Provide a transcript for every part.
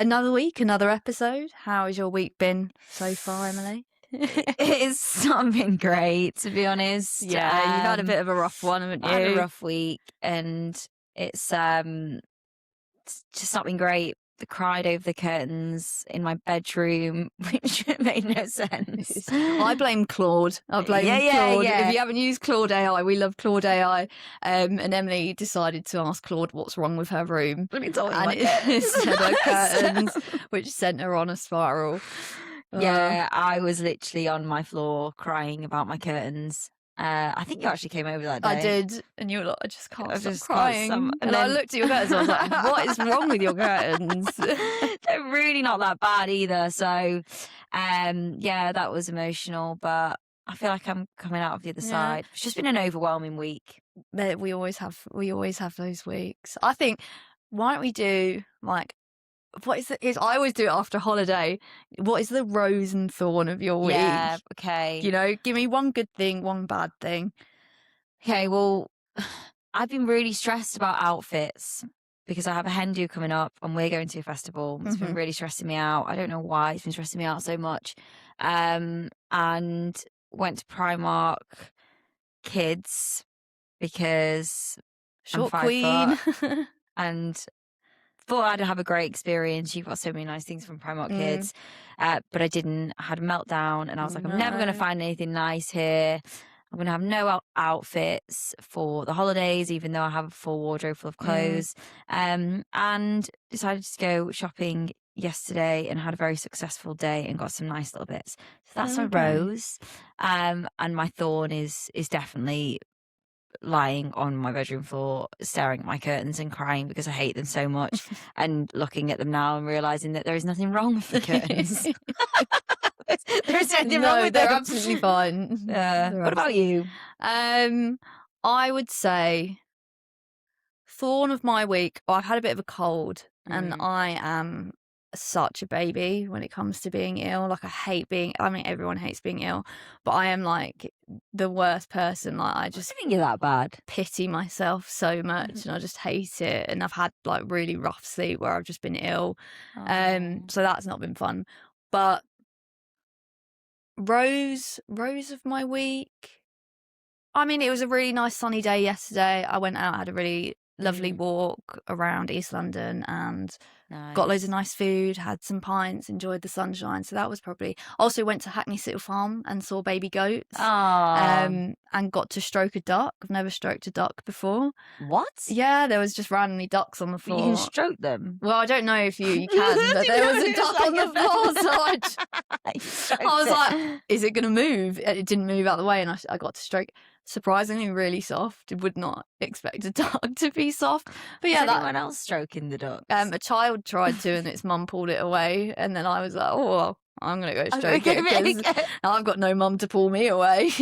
Another week, another episode. How has your week been so far, Emily? It's not been great, to be honest. Yeah, you've had a bit of a rough one, haven't you? I had a rough week, and it's just not been great. I cried over the curtains in my bedroom, which made no sense. I blame Claude. Claude. Yeah. If you haven't used Claude AI, we love Claude AI. And Emily decided to ask Claude what's wrong with her room. And it told me and it said her curtains, which sent her on a spiral. Yeah, I was literally on my floor crying about my curtains. I think you actually came over that day. I did, and you were like, I just can't stop just crying. And then I looked at your curtains, I was like, what is wrong with your curtains? They're really not that bad either. So, yeah, that was emotional, but I feel like I'm coming out of the other side. It's just been an overwhelming week. We always have those weeks. I think, why don't we do like, what is it? I always do it after a holiday. What is the rose and thorn of your week? Yeah, okay. You know, give me one good thing, one bad thing. Okay, well, I've been really stressed about outfits because I have a hen do coming up and we're going to a festival. It's been really stressing me out. I don't know why it's been stressing me out so much. And went to Primark Kids because Short I'm 5 queen. foot and thought I'd have a great experience. You've got so many nice things from Primark Kids, but I didn't. I had a meltdown and I was like, I'm never going to find anything nice here. I'm going to have no outfits for the holidays, even though I have a full wardrobe full of clothes. And decided to go shopping yesterday and had a very successful day and got some nice little bits. So that's a rose. And my thorn is definitely lying on my bedroom floor, staring at my curtains and crying because I hate them so much, and looking at them now and realising that there is nothing wrong with the curtains. There is nothing wrong with them. They're absolutely fine. What about you? I would say thorn of my week. I've had a bit of a cold, and I am such a baby when it comes to being ill. Like, everyone hates being ill, but I am like the worst person. Like, I just think you're that bad. Pity myself so much, and I just hate it. And I've had like really rough sleep where I've just been ill. So that's not been fun. But rose of my week. I mean, it was a really nice sunny day yesterday. I went out, had a really lovely walk around East London, and got loads of nice food, had some pints, enjoyed the sunshine. So that was probably. Also went to Hackney City Farm and saw baby goats. And got to stroke a duck. I've never stroked a duck before. What? Yeah, there was just randomly ducks on the floor. You can stroke them? Well, I don't know if you can, but there was a duck on the floor. So I was like, is it going to move? It didn't move out of the way, and I got to stroke. Surprisingly really soft. Would not expect a duck to be soft. But yeah, was anyone else stroking the ducks? A child tried to, and its mum pulled it away. And then I was like, oh, well, I'm going to go stroke it because I've got no mum to pull me away.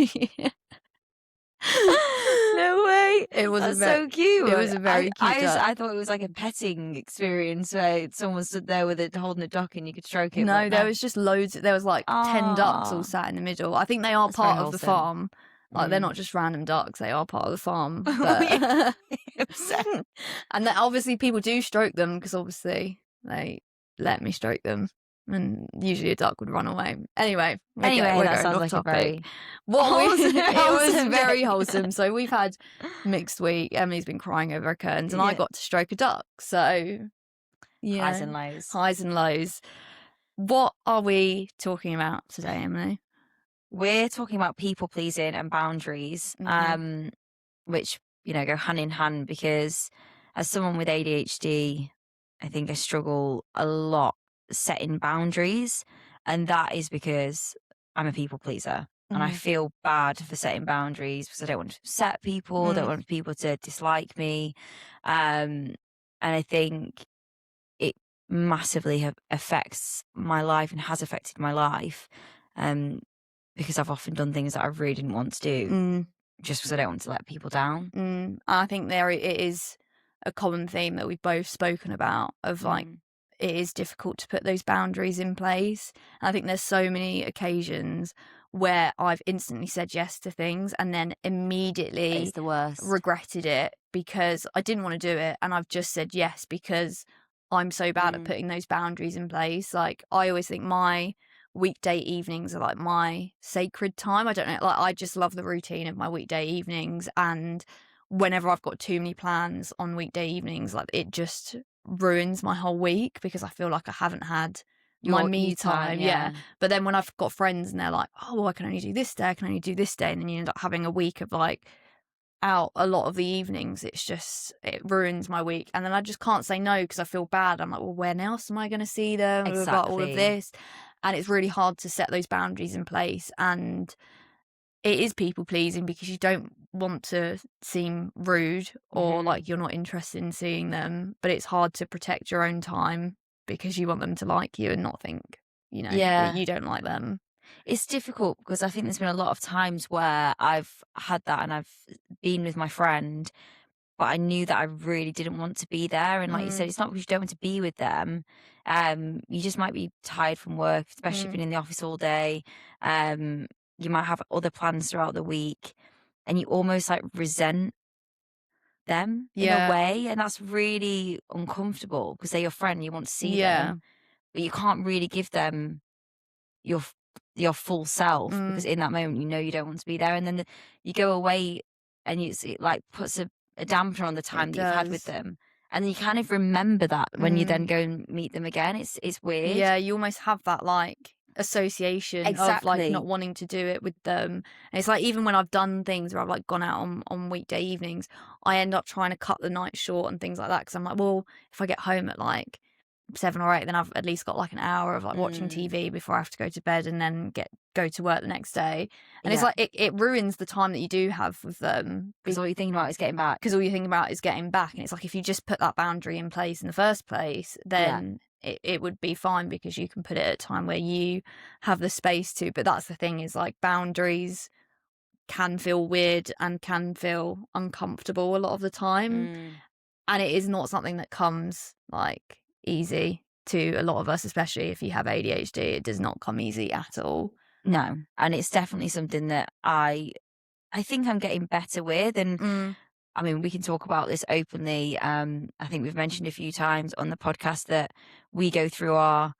No way. It was so cute. It was a very cute duck. I thought it was like a petting experience where someone stood there with it holding a duck and you could stroke it. No, there was just loads. There was like 10 ducks all sat in the middle. I think they are part of the farm. Like, they're not just random ducks, they are part of the farm. But... and then obviously people do stroke them because obviously they let me stroke them. And usually a duck would run away. Anyway, that sounds like topic. a very It was very wholesome. So we've had mixed week. Emily's been crying over her curtains, and I got to stroke a duck. So yeah, highs and lows. What are we talking about today, Emily? We're talking about people pleasing and boundaries, which, go hand in hand, because as someone with ADHD, I think I struggle a lot setting boundaries. And that is because I'm a people pleaser. And I feel bad for setting boundaries because I don't want to upset people, don't want people to dislike me. And I think it massively affects my life and has affected my life. Because I've often done things that I really didn't want to do just because I don't want to let people down. I think it is a common theme that we've both spoken about of like, it is difficult to put those boundaries in place. And I think there's so many occasions where I've instantly said yes to things and then immediately the worst. Regretted it because I didn't want to do it, and I've just said yes because I'm so bad at putting those boundaries in place. Like, I always think my weekday evenings are like my sacred time. I don't know, like, I just love the routine of my weekday evenings, and whenever I've got too many plans on weekday evenings, like, it just ruins my whole week because I feel like I haven't had my Your me time. yeah. But then when I've got friends and they're like, oh, well, I can only do this day, I can only do this day, and then you end up having a week of like out a lot of the evenings, it ruins my week, and then I just can't say no because I feel bad. I'm like, well, when else am I going to see them? About all of Exactly. this, and it's really hard to set those boundaries in place, and it is people pleasing because you don't want to seem rude or like you're not interested in seeing them, but it's hard to protect your own time because you want them to like you and not think, that Yeah. you don't like them. It's difficult because I think there's been a lot of times where I've had that and I've been with my friend, but I knew that I really didn't want to be there. And like you said, it's not because you don't want to be with them. You just might be tired from work, especially if you've been in the office all day. You might have other plans throughout the week, and you almost like resent them in a way, and that's really uncomfortable because they're your friend, you want to see them, but you can't really give them your your full self because in that moment you don't want to be there, and then you go away and it like puts a damper on the time that you've had with them, and then you kind of remember that when you then go and meet them again. It's weird. Yeah, you almost have that like association of like not wanting to do it with them. And it's like, even when I've done things where I've like gone out on weekday evenings, I end up trying to cut the night short and things like that because I'm like, well, if I get home at like 7 or 8, then I've at least got like an hour of like watching TV before I have to go to bed and then go to work the next day. And it's like it ruins the time that you do have with them because all you're thinking about is getting back. Because all you're thinking about is getting back. And it's like, if you just put that boundary in place in the first place, then it would be fine because you can put it at a time where you have the space to. But that's the thing, is like boundaries can feel weird and can feel uncomfortable a lot of the time. And it is not something that comes like easy to a lot of us, especially if you have ADHD. It does not come easy at all. No. And it's definitely something that I think I'm getting better with. And I mean, we can talk about this openly. I think we've mentioned a few times on the podcast that we go through our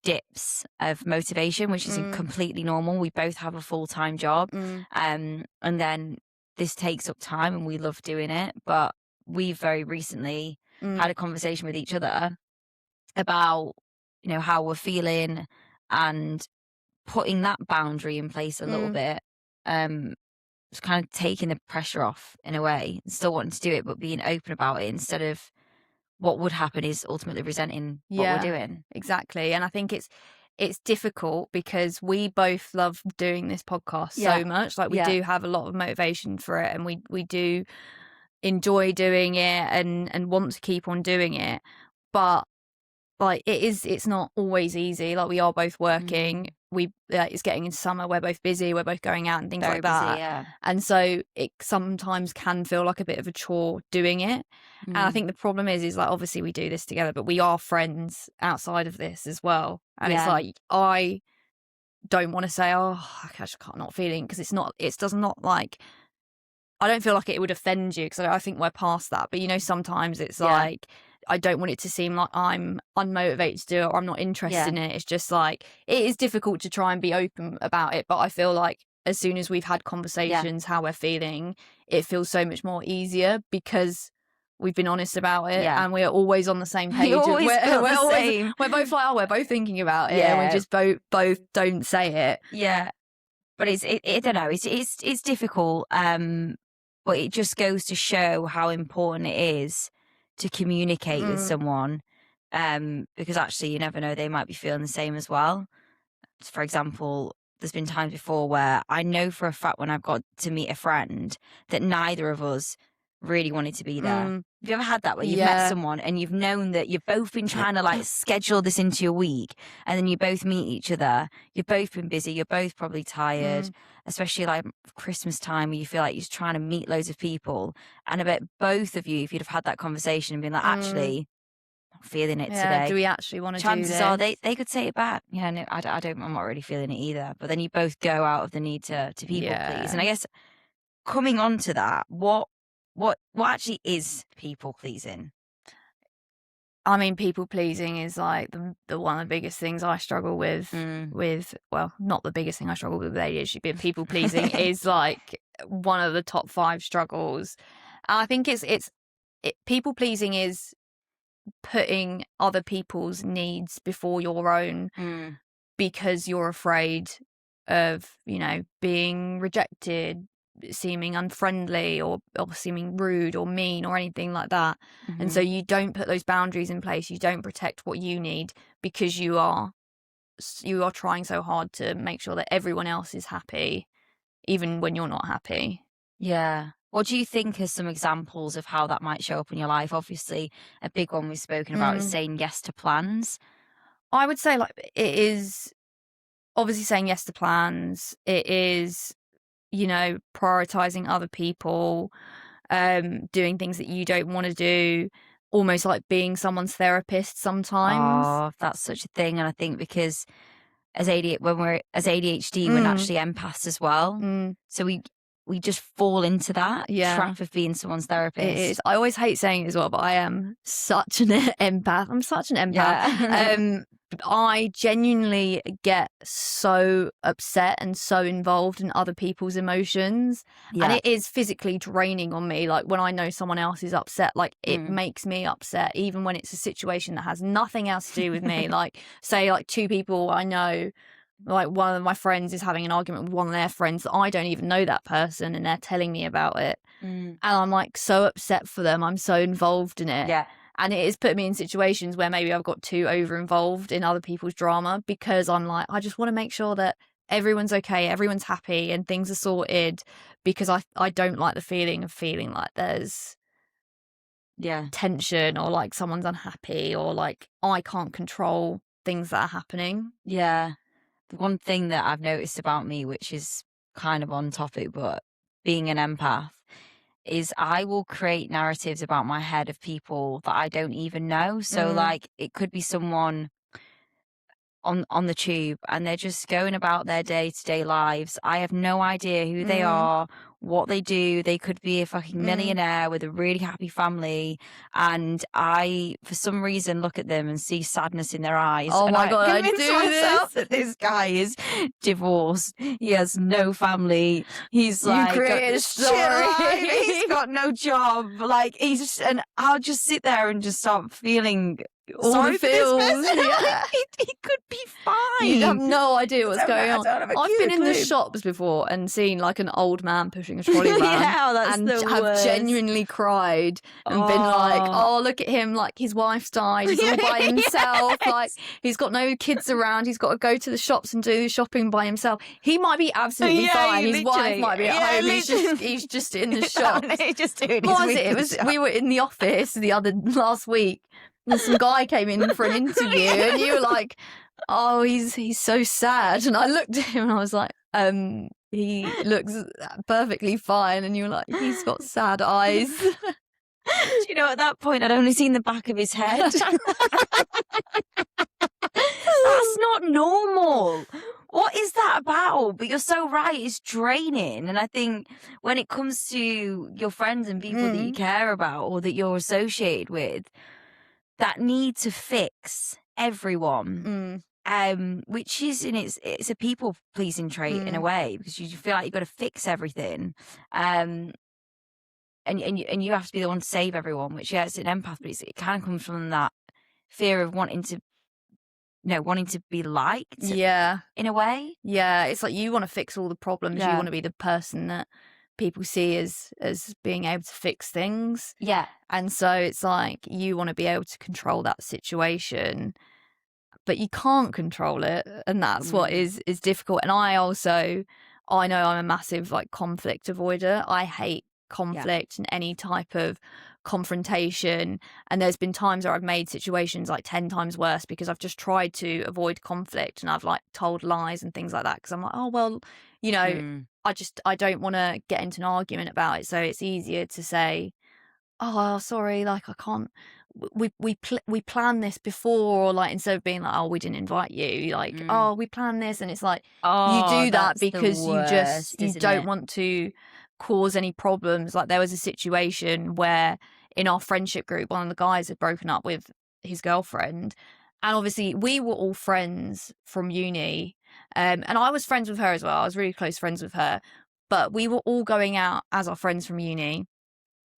dips of motivation, which is completely normal. We both have a full-time job. And then this takes up time and we love doing it. But we've very recently had a conversation with each other about, how we're feeling, and putting that boundary in place a little bit. Just kind of taking the pressure off in a way, and still wanting to do it, but being open about it, instead of what would happen is ultimately resenting what we're doing. Exactly. And I think it's difficult because we both love doing this podcast so much. Like, we do have a lot of motivation for it, and we do enjoy doing it and want to keep on doing it. But like, it's not always easy. Like, we are both working. It's getting into summer. We're both busy. We're both going out and things like that. Busy, and so it sometimes can feel like a bit of a chore doing it. And I think the problem is like, obviously we do this together, but we are friends outside of this as well. And it's like, I don't want to say, oh, I just can't, not feeling, because it does not like, I don't feel like it would offend you because I think we're past that. But sometimes it's like, I don't want it to seem like I'm unmotivated to do it or I'm not interested in it. It's just like, it is difficult to try and be open about it. But I feel like as soon as we've had conversations, how we're feeling, it feels so much more easier because we've been honest about it and we're always on the same page. We're both like, oh, we're both thinking about it, and we just both don't say it. Yeah. But I don't know, it's difficult. But it just goes to show how important it is to communicate with someone, because actually you never know, they might be feeling the same as well. For example, there's been times before where I know for a fact when I've got to meet a friend that neither of us really wanted to be there. Have you ever had that, where you've met someone and you've known that you've both been trying to like schedule this into your week, and then you both meet each other, you've both been busy, you're both probably tired, especially like Christmas time, where you feel like you're trying to meet loads of people, and I bet both of you, if you'd have had that conversation and been like, actually, not feeling it today, do we actually want to do this? Chances are they could say it back. Yeah, no, I'm not really feeling it either. But then you both go out of the need to people please. And I guess coming on to that, what actually is people pleasing? I mean, people pleasing is like the one of the biggest things I struggle with. Well, not the biggest thing I struggle with ADHD, but people pleasing is like one of the top 5 struggles. And I think people pleasing is putting other people's needs before your own because you're afraid of, being rejected, seeming unfriendly or seeming rude or mean or anything like that. And so you don't put those boundaries in place. You don't protect what you need because you are trying so hard to make sure that everyone else is happy, even when you're not happy. Yeah. What do you think are some examples of how that might show up in your life? Obviously, a big one we've spoken about is saying yes to plans. I would say like it is obviously saying yes to plans. It is, prioritizing other people, doing things that you don't want to do, almost like being someone's therapist sometimes. Oh, that's such a thing. And I think because as ADHD, we're naturally empaths as well. So we just fall into that trap of being someone's therapist. It is. I always hate saying it as well, but I am such an empath. I'm such an empath. Yeah. I genuinely get so upset and so involved in other people's emotions. Yeah. And it is physically draining on me. Like when I know someone else is upset, like it makes me upset, even when it's a situation that has nothing else to do with me. Like say like 2 people I know, like one of my friends is having an argument with one of their friends that I don't even know that person and they're telling me about it. And I'm like so upset for them. I'm so involved in it. Yeah. And it has put me in situations where maybe I've got too over involved in other people's drama because I'm like, I just want to make sure that everyone's okay, everyone's happy and things are sorted, because I don't like the feeling of feeling like there's tension or like someone's unhappy or like I can't control things that are happening. Yeah. The one thing that I've noticed about me, which is kind of on topic, but being an empath, is I will create narratives about my head of people that I don't even know. So like it could be someone on the tube and they're just going about their day-to-day lives. I have no idea who they are, what they do. They could be a fucking millionaire with a really happy family, and I for some reason look at them and see sadness in their eyes. Oh and my God, I do myself that this guy is divorced, he has no family, he's like created a story. he's got no job, like he's just, and I'll just sit there and just start feeling all sorry the for this feels. person. Yeah. He could be fine. You have no idea what's going on. I've been in the clue. shops before and seen like an old man pushing a trolley around that's and the have worst. genuinely cried and been like, oh, look at him, like his wife's died, he's all by himself, like he's got no kids around, he's got to go to the shops and do the shopping by himself. He might be absolutely fine, his wife might be at home, he's just in the shop. What was it? We were in the office last week and some guy came in for an interview and you were like, oh, he's so sad. And I looked at him and I was like, he looks perfectly fine. And you were like, he's got sad eyes. Do you know, at that point, I'd only seen the back of his head. That's not normal. What is that about? But you're so right, it's draining. And I think when it comes to your friends and people that you care about or that you're associated with, that need to fix everyone, which is it's a people pleasing trait in a way, because you feel like you've got to fix everything, and you have to be the one to save everyone. Which it's an empath, but it kind of comes from that fear of wanting to be liked. Yeah, in a way. Yeah, it's like you want to fix all the problems. You want to be the person that people see as being able to fix things. Yeah. And so it's like you want to be able to control that situation, but you can't control it, and that's what is difficult. And I know I'm a massive like conflict avoider. I hate conflict and any type of confrontation, and there's been times where I've made situations like 10 times worse because I've just tried to avoid conflict and I've like told lies and things like that because I'm like, oh well, I don't want to get into an argument about it, so it's easier to say, oh sorry, like I can't, we planned this before, or like instead of being like, oh we didn't invite you, like oh we planned this, and it's like you do that because you don't want to cause any problems. Like there was a situation where in our friendship group one of the guys had broken up with his girlfriend. And obviously we were all friends from uni. And I was friends with her as well. I was really close friends with her. But we were all going out as our friends from uni.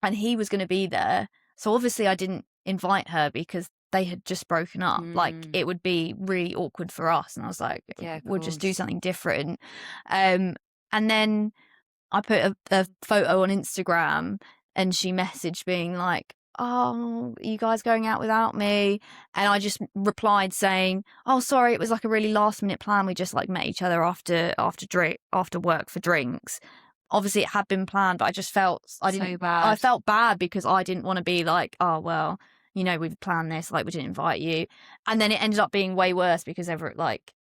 And he was going to be there. So obviously I didn't invite her because they had just broken up. Like, it would be really awkward for us. And I was like, we'll just do something different. And then I put a photo on Instagram, and she messaged being like, oh, are you guys going out without me? And I just replied saying, oh, sorry, it was like a really last minute plan. We just like met each other after work for drinks. Obviously it had been planned, but I just felt I felt bad because I didn't want to be like, oh, well, you know, we've planned this, like we didn't invite you. And then it ended up being way worse because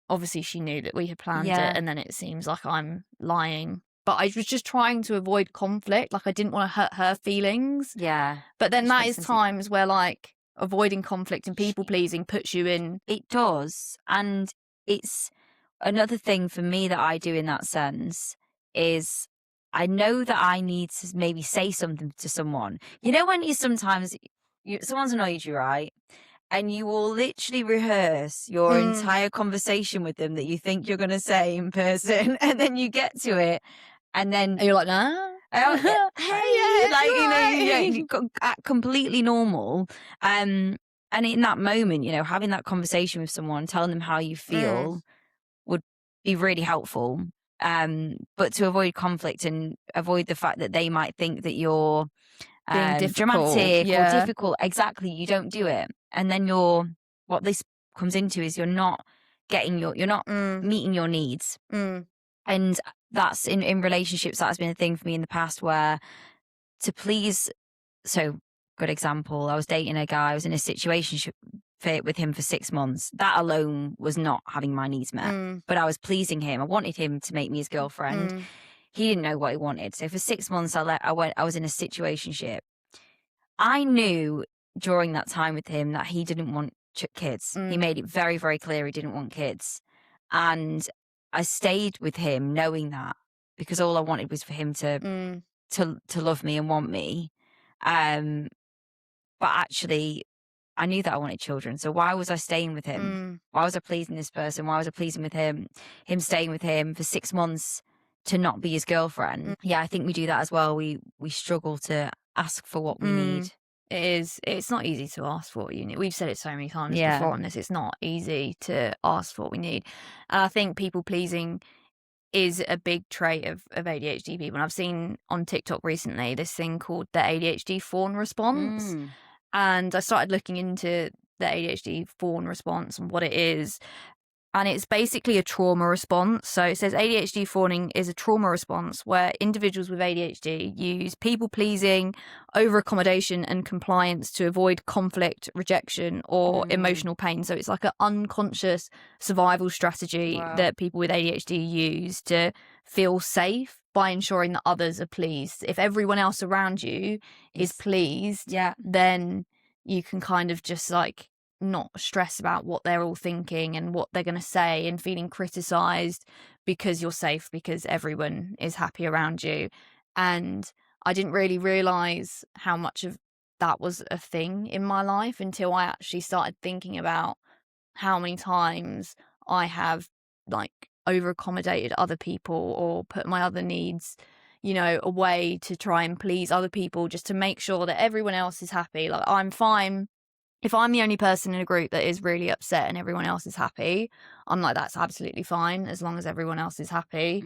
obviously she knew that we had planned it, and then it seems like I'm lying. But I was just trying to avoid conflict. Like, I didn't want to hurt her feelings. Yeah. But then that is times where, like, avoiding conflict and people pleasing puts you in. It does. And it's another thing for me that I do in that sense is I know that I need to maybe say something to someone. You know, when someone's annoyed you, right? And you will literally rehearse your entire conversation with them that you think you're going to say in person. And then you get to it. And then you're like, nah. Hey, like, you act completely normal. And in that moment, you know, having that conversation with someone, telling them how you feel would be really helpful. But to avoid conflict and avoid the fact that they might think that you're being dramatic or difficult, exactly, you don't do it. And then what this comes into is you're not meeting your needs. And that's in relationships, that has been a thing for me in the past where to please. So, good example, I was dating a guy, I was in a situationship with him for 6 months. That alone was not having my needs met, but I was pleasing him. I wanted him to make me his girlfriend. He didn't know what he wanted. So for 6 months, I was in a situationship. I knew during that time with him that he didn't want kids. He made it very, very clear he didn't want kids. And I stayed with him knowing that, because all I wanted was for him to love me and want me. But actually, I knew that I wanted children. So why was I staying with him? Why was I pleasing this person? Why was I pleasing with him staying with him for 6 months to not be his girlfriend? Yeah, I think we do that as well. We struggle to ask for what we need. It's not easy to ask for what you need. We've said it so many times before on this. It's not easy to ask for what we need. And I think people pleasing is a big trait of ADHD people. And I've seen on TikTok recently this thing called the ADHD Fawn response. And I started looking into the ADHD Fawn response and what it is. And it's basically a trauma response. So it says ADHD fawning is a trauma response where individuals with ADHD use people-pleasing, over-accommodation and compliance to avoid conflict, rejection or emotional pain. So it's like an unconscious survival strategy that people with ADHD use to feel safe by ensuring that others are pleased. If everyone else around you is pleased, then you can kind of just like not stress about what they're all thinking and what they're going to say and feeling criticized, because you're safe, because everyone is happy around you. And I didn't really realize how much of that was a thing in my life until I actually started thinking about how many times I have like over accommodated other people or put my other needs, you know, away to try and please other people just to make sure that everyone else is happy. Like, I'm fine if I'm the only person in a group that is really upset and everyone else is happy. I'm like, that's absolutely fine as long as everyone else is happy.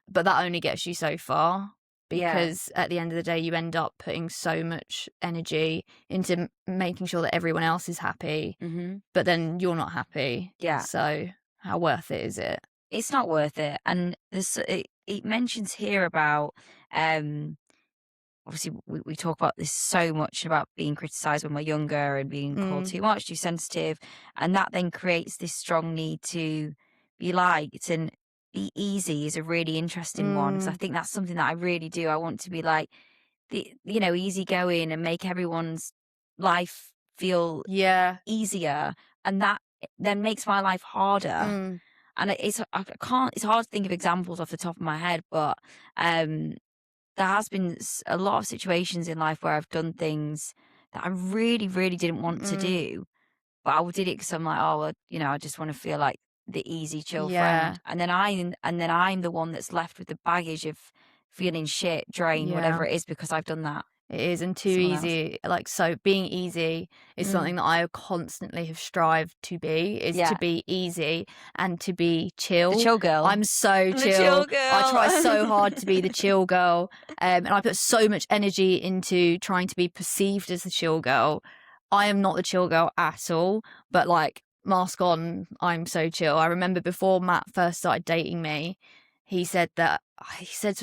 But that only gets you so far, because at the end of the day, you end up putting so much energy into making sure that everyone else is happy, but then you're not happy. So how worth it is it? It's not worth it. And it mentions here about obviously we talk about this so much about being criticized when we're younger and being called too much, too sensitive, and that then creates this strong need to be liked. And be easy is a really interesting one, because I think that's something that I really do. I want to be like easygoing and make everyone's life feel easier, and that then makes my life harder. And it's hard to think of examples off the top of my head, but there has been a lot of situations in life where I've done things that I really, really didn't want to do. but I did it because I'm like, oh, well, you know, I just want to feel like the easy, chill Yeah. friend. And then I'm the one that's left with the baggage of feeling shit, drained, whatever Yeah. it is, because I've done that. It is, and too Someone else. easy. Like, so being easy is something that I constantly have strived to be, is to Yeah. be easy and to be chill. The chill girl. I'm so The chill. chill girl. I try so hard to be the chill girl. And I put so much energy into trying to be perceived as the chill girl. I am not the chill girl at all, but like, mask on, I'm so chill. I remember before Matt first started dating me, he said to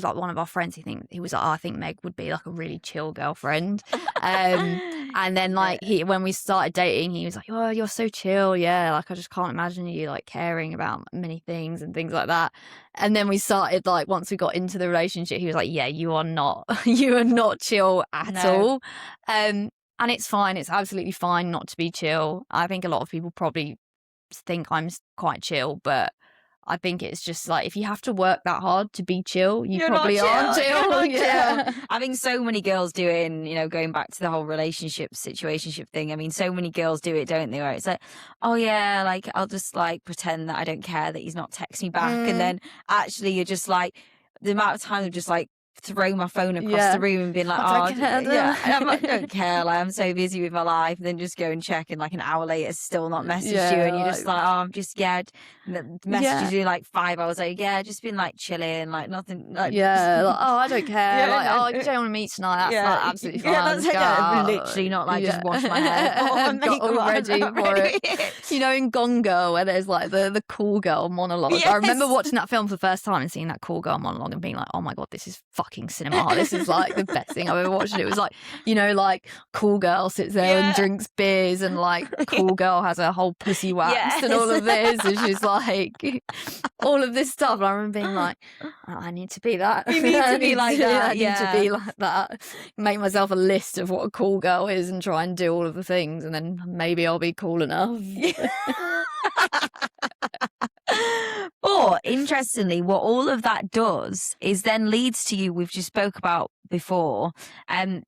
like one of our friends, he was like, oh, I think Meg would be like a really chill girlfriend. And then like when we started dating, he was like, oh, you're so chill. Yeah. Like, I just can't imagine you like caring about many things and things like that. And then we started, like, once we got into the relationship, he was like, yeah, you are not chill at all. And it's fine. It's absolutely fine not to be chill. I think a lot of people probably think I'm quite chill, but I think it's just like, if you have to work that hard to be chill, you're probably aren't chill. You're not Yeah. chill. I think so many girls do it, you know, going back to the whole relationship, situationship thing. I mean, so many girls do it, don't they? Where it's like, oh yeah, like, I'll just like pretend that I don't care that he's not texting me back. And then actually you're just like, the amount of time of just like throw my phone across the room and being like, I oh, don't care, yeah, I'm like, don't care, like, I'm so busy with my life. And then just go and check, and like an hour later, still not messaged you, and you're just like, oh, I'm just scared. Messages you like 5 hours later, yeah, just been like chilling, like nothing, like like, oh, I don't care. Yeah, like, no, oh, you don't want to meet tonight. That's like absolutely fine. Yeah, that's Let's yeah, go. literally not like just wash my hair, put on my got all makeup, ready for it. You know, in Gone Girl, where there's like the cool girl monologue. Yes. I remember watching that film for the first time and seeing that cool girl monologue and being like, oh my god, this is fucking cinema. This is like the best thing I've ever watched. And it was like, you know, like cool girl sits there and drinks beers, and like cool girl has her whole pussy waxed and all of this, and she's like all of this stuff. And I remember being like, oh, I need to be that. You need to be like that. I need to be like that. Make myself a list of what a cool girl is and try and do all of the things, and then maybe I'll be cool enough. But interestingly, what all of that does is then leads to you, we've just spoke about before,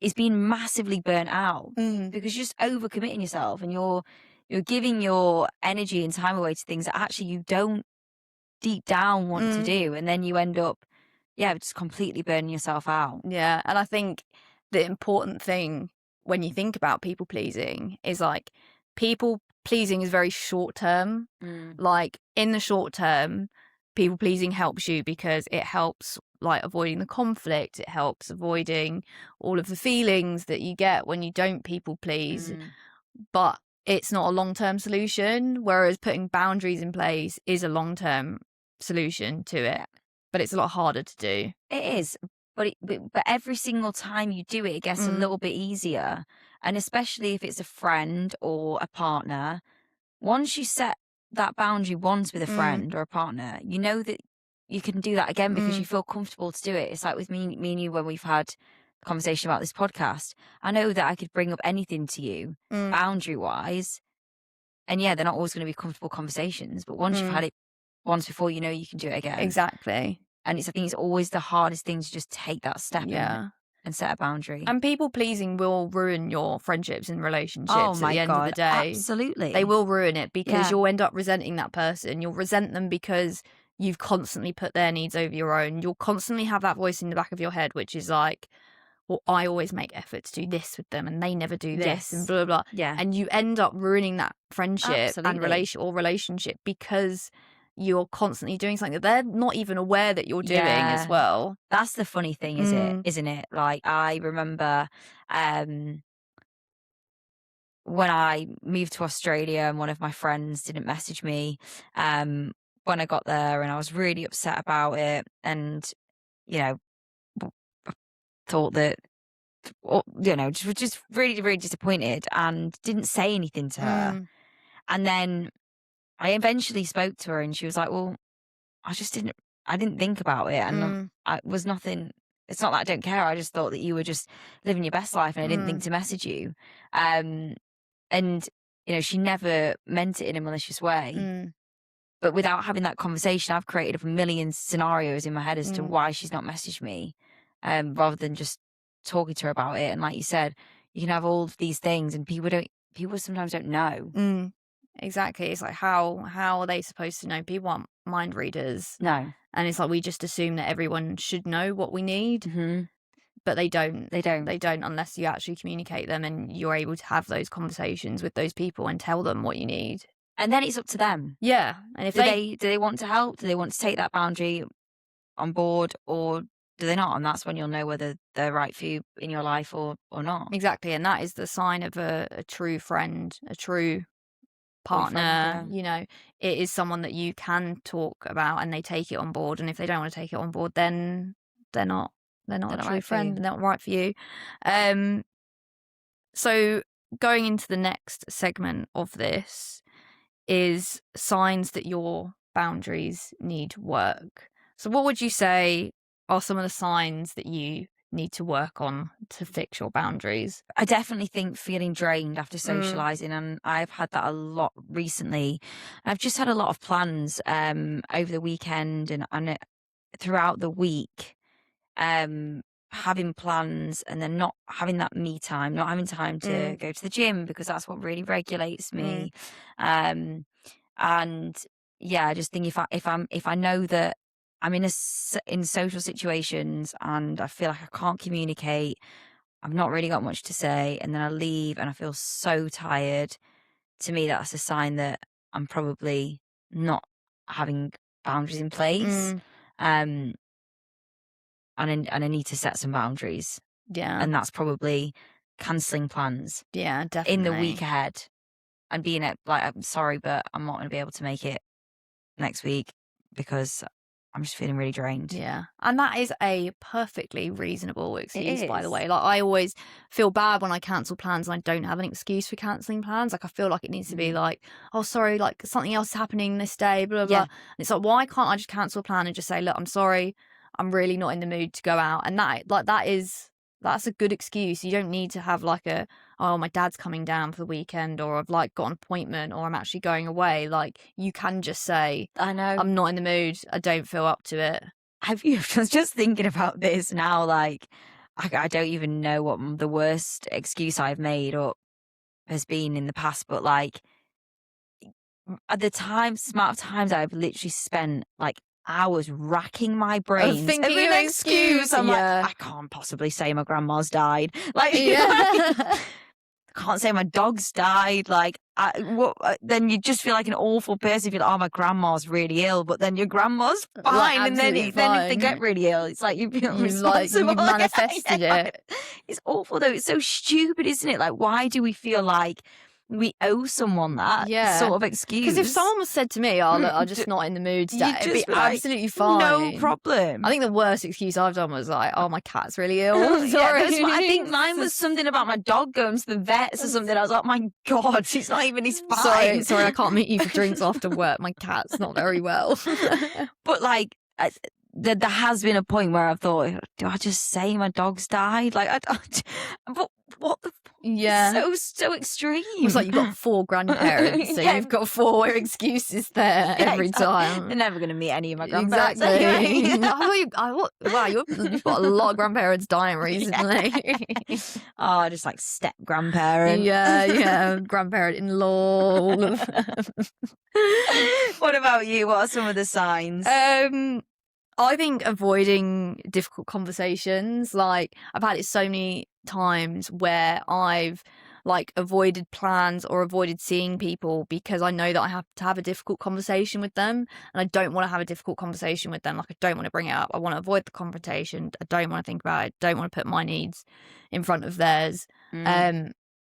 is being massively burnt out because you're just overcommitting yourself, and you're giving your energy and time away to things that actually you don't deep down want to do, and then you end up just completely burning yourself out. Yeah. And I think the important thing when you think about people pleasing is like, people pleasing is very short term. Like, in the short term, people pleasing helps you because it helps like avoiding the conflict, it helps avoiding all of the feelings that you get when you don't people please, but it's not a long-term solution, whereas putting boundaries in place is a long-term solution to it, but it's a lot harder to do. It is, but every single time you do it, it gets a little bit easier. And especially if it's a friend or a partner, once you set that boundary once with a friend or a partner, you know that you can do that again because you feel comfortable to do it. It's like with me and you, when we've had a conversation about this podcast, I know that I could bring up anything to you boundary wise, and they're not always going to be comfortable conversations, but once you've had it once before, you know you can do it again. Exactly. And I think it's always the hardest thing to just take that step in and set a boundary. And people pleasing will ruin your friendships and relationships at the end of the day. Absolutely. They will ruin it because you'll end up resenting that person. You'll resent them because you've constantly put their needs over your own. You'll constantly have that voice in the back of your head, which is like, well, I always make efforts to do this with them and they never do this and blah, blah, blah. Yeah. And you end up ruining that friendship and relationship because you're constantly doing something that they're not even aware that you're doing as well. That's the funny thing, isn't it? Like, I remember when I moved to Australia and one of my friends didn't message me when I got there, and I was really upset about it, and thought that, just really, really disappointed, and didn't say anything to her. And then I eventually spoke to her, and she was like, well, I didn't think about it, and I was nothing. It's not that I don't care. I just thought that you were just living your best life, and I didn't think to message you. And she never meant it in a malicious way. But without having that conversation, I've created a million scenarios in my head as to why she's not messaged me, rather than just talking to her about it. And like you said, you can have all of these things, and people sometimes don't know. exactly. It's like, how are they supposed to know? People aren't mind readers. No. And it's like, we just assume that everyone should know what we need. Mm-hmm. But they don't. They don't. They don't unless you actually communicate them and you're able to have those conversations with those people and tell them what you need. And then it's up to them. Yeah. And if do they want to help? Do they want to take that boundary on board, or do they not? And that's when you'll know whether they're right for you in your life or not. Exactly. And that is the sign of a true friend, a true partner. Boyfriend, yeah. You know, it is someone that you can talk about and they take it on board. And if they don't want to take it on board, then they're not a true right friend. They're not right for you. So going into the next segment of this is signs that your boundaries need work. So what would you say are some of the signs that you need to work on to fix your boundaries? I definitely think feeling drained after socializing, and I've had that a lot recently. I've just had a lot of plans over the weekend and throughout the week, having plans and then not having that me time, not having time to go to the gym because that's what really regulates me. And yeah, I just think if I know that I'm in social situations and I feel like I can't communicate, I've not really got much to say, and then I leave and I feel so tired, to me that's a sign that I'm probably not having boundaries in place. And I need to set some boundaries. Yeah. And that's probably cancelling plans. Yeah, definitely. In the week ahead and being like, I'm sorry, but I'm not going to be able to make it next week because I'm just feeling really drained. Yeah. And that is a perfectly reasonable excuse, by the is. way. Like, I always feel bad when I cancel plans and I don't have an excuse for cancelling plans. Like, I feel like it needs to be like, oh, sorry, like something else is happening this day, blah, blah, blah. Yeah. And it's like, why can't I just cancel a plan and just say, look, I'm sorry, I'm really not in the mood to go out. And that's a good excuse. You don't need to have like oh, my dad's coming down for the weekend, or I've like got an appointment, or I'm actually going away. Like, you can just say, I know, I'm not in the mood, I don't feel up to it. I was just thinking about this now, like, I don't even know what the worst excuse I've made or has been in the past, but like, at the amount of times I've literally spent like hours racking my brains thinking of of an excuse. I'm yeah. like, I can't possibly say my grandma's died. Like, Yeah. I can't say my dog's died. Like, then you just feel like an awful person if you're like, oh, my grandma's really ill, but then your grandma's fine. Like, and then if they get really ill, it's like you feel responsible. You've manifested it. It's awful though. It's so stupid, isn't it? Like, why do we feel like we owe someone that sort of excuse? Because if someone was said to me, oh, look, I'm just not in the mood today, it'd be like, absolutely fine. No problem. I think the worst excuse I've done was like, oh, my cat's really ill. Sorry. I think mine was something about my dog going to the vets or something. I was like, my God, he's not even, he's fine. Sorry, I can't meet you for drinks after work. My cat's not very well. But like, there has been a point where I've thought, do I just say my dog's died? Like, but what the fuck? Yeah. So extreme. It's like you've got 4 grandparents, so you've got 4 excuses there every time. They're never going to meet any of my grandparents. Exactly. Anyway. Wow, you've got a lot of grandparents dying recently. Oh, just like step grandparent. Yeah, grandparent-in-law, all of them. What about you? What are some of the signs? I think avoiding difficult conversations. Like, I've had it so many times where I've like avoided plans or avoided seeing people because I know that I have to have a difficult conversation with them, and I don't want to have a difficult conversation with them. Like, I don't want to bring it up. I want to avoid the confrontation. I don't want to think about it. I don't want to put my needs in front of theirs.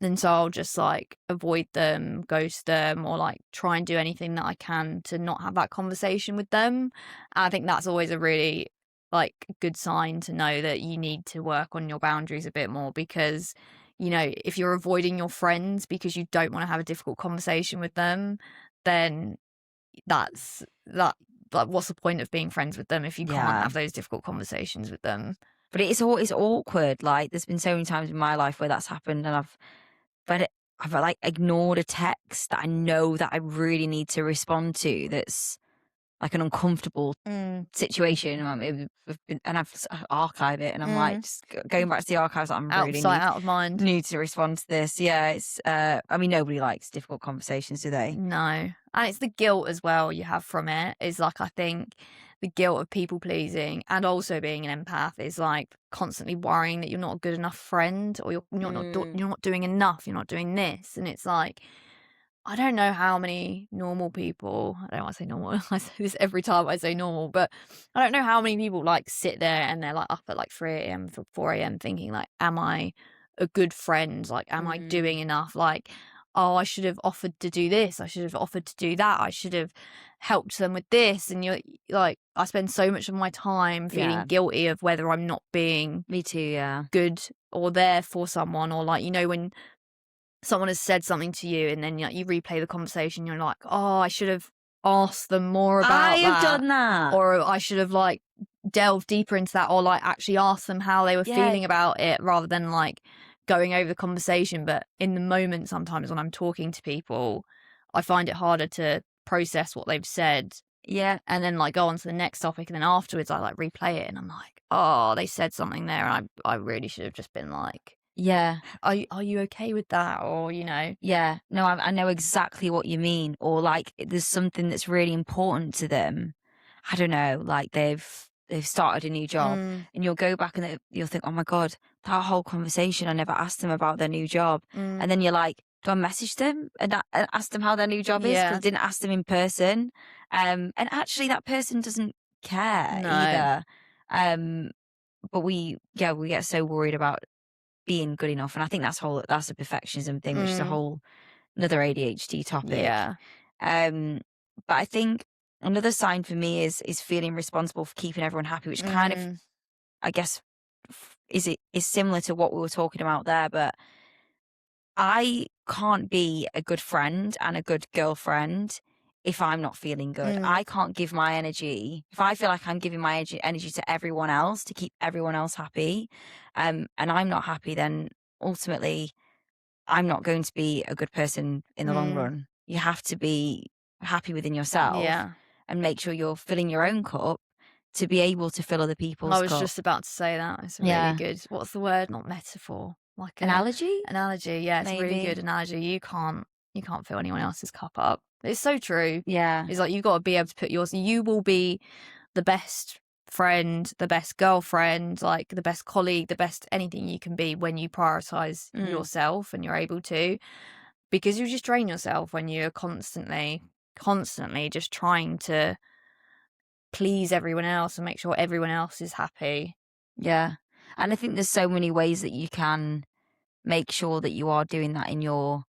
And so I'll just like avoid them, ghost them, or like try and do anything that I can to not have that conversation with them. And I think that's always a really like good sign to know that you need to work on your boundaries a bit more, because, you know, if you're avoiding your friends because you don't want to have a difficult conversation with them, then that's that. Like, what's the point of being friends with them if you can't have those difficult conversations with them? But it's awkward. Like, there's been so many times in my life where that's happened, and I've like ignored a text that I know that I really need to respond to. That's like an uncomfortable situation, and I've archived it, and I'm like just going back to the archives. I'm out of really sight, out of mind. need to respond to this. Yeah, it's. I mean, nobody likes difficult conversations, do they? No, and it's the guilt as well you have from it. Is like, I think the guilt of people pleasing and also being an empath is like constantly worrying that you're not a good enough friend, or you're not doing enough. You're not doing this, and it's like, I don't know how many normal people, I don't want to say normal, I say this every time I say normal, but I don't know how many people like sit there and they're like up at like 3 a.m. for 4 a.m. thinking like, am I a good friend? Like, am I doing enough? Like, oh, I should have offered to do this. I should have offered to do that. I should have helped them with this. And you're like, I spend so much of my time feeling guilty of whether I'm not being Me too, yeah. good or there for someone, or like, when someone has said something to you and then you replay the conversation, you're like, oh, I should have asked them more about I have that. done that. Or I should have like delved deeper into that, or like actually asked them how they were feeling about it, rather than like going over the conversation. But in the moment, sometimes when I'm talking to people, I find it harder to process what they've said. Yeah. And then like go on to the next topic, and then afterwards I like replay it and I'm like, oh, they said something there and I really should have just been like, yeah, are you okay with that? Or, yeah, no, I know exactly what you mean. Or like there's something that's really important to them. I don't know, like they've started a new job, and you'll go back and you'll think, oh my God, that whole conversation, I never asked them about their new job. And then you're like, do I message them and ask them how their new job is? Because I didn't ask them in person. And actually that person doesn't care either. But we get so worried about being good enough, and I think that's a perfectionism thing, which is a whole another ADHD topic. Yeah. But I think another sign for me is feeling responsible for keeping everyone happy, which kind of, I guess, is similar to what we were talking about there. But I can't be a good friend and a good girlfriend if I'm not feeling good. I can't give my energy if I feel like I'm giving my energy to everyone else to keep everyone else happy, and I'm not happy, then ultimately I'm not going to be a good person in the long run. You have to be happy within yourself and make sure you're filling your own cup to be able to fill other people's I was cup. just about to say that. It's a really good, what's the word? Not metaphor. Like Analogy? Analogy, yeah, it's a really good analogy. You can't fill anyone else's cup up. It's so true. Yeah. It's like you've got to be able to put yours. You will be the best friend, the best girlfriend, like the best colleague, the best anything you can be when you prioritize yourself and you're able to, because you just drain yourself when you're constantly just trying to please everyone else and make sure everyone else is happy. Yeah. And I think there's so many ways that you can make sure that you are doing that in your